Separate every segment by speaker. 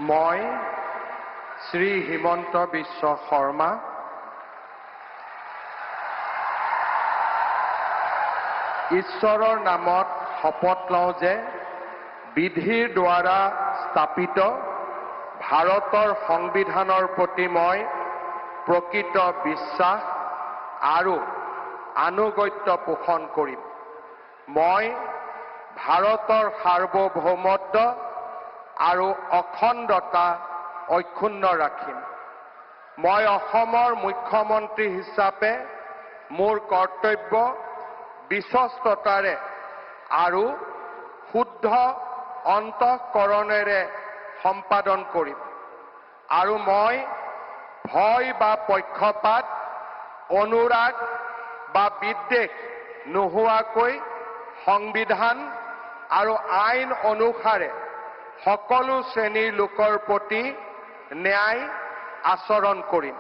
Speaker 1: মই শ্ৰী হিমন্ত বিশ্ব শৰ্মা ঈশ্বৰৰ নামত শপত লওঁ যে বিধিৰ দ্বাৰা স্থাপিত ভাৰতৰ সংবিধানৰ প্ৰতি মই প্ৰকৃত বিশ্বাস আৰু আনুগত্য পোষণ কৰিম। মই ভাৰতৰ সাৰ্বভৌমত্ব আৰু অখণ্ডতা অক্ষুণ্ণ ৰাখিম। মই অসমৰ মুখ্যমন্ত্ৰী হিচাপে মোৰ কৰ্তব্য বিশ্বস্ততাৰে আৰু শুদ্ধ অন্তঃকৰণেৰে সম্পাদন কৰিম আৰু মই ভয় বা পক্ষপাত অনুৰাগ বা বিদ্বেষ নোহোৱাকৈ সংবিধান আৰু আইন অনুসাৰে সকলো শ্ৰেণীৰ লোকৰ প্ৰতি ন্যায় আচৰণ কৰিম।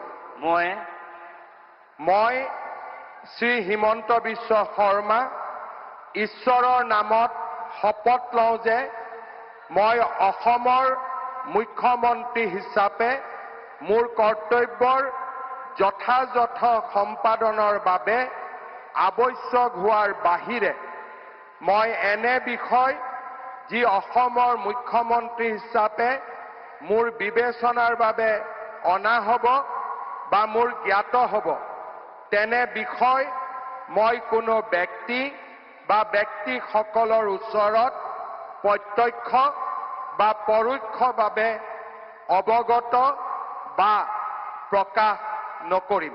Speaker 1: মই শ্ৰী হিমন্ত বিশ্ব শৰ্মা ঈশ্বৰৰ নামত শপত লওঁ যে মই অসমৰ মুখ্যমন্ত্ৰী হিচাপে মোৰ কৰ্তব্যৰ যথাযথ সম্পাদনৰ বাবে আৱশ্যক হোৱাৰ বাহিৰে মই এনে বিষয় যি অসমৰ মুখ্যমন্ত্ৰী হিচাপে মোৰ বিবেচনাৰ বাবে অনা হ'ব বা মোৰ জ্ঞাত হ'ব তেনে বিষয় মই কোনো ব্যক্তি বা ব্যক্তিসকলৰ ওচৰত প্ৰত্যক্ষ বা পৰোক্ষভাৱে অৱগত বা প্ৰকাশ নকৰিম।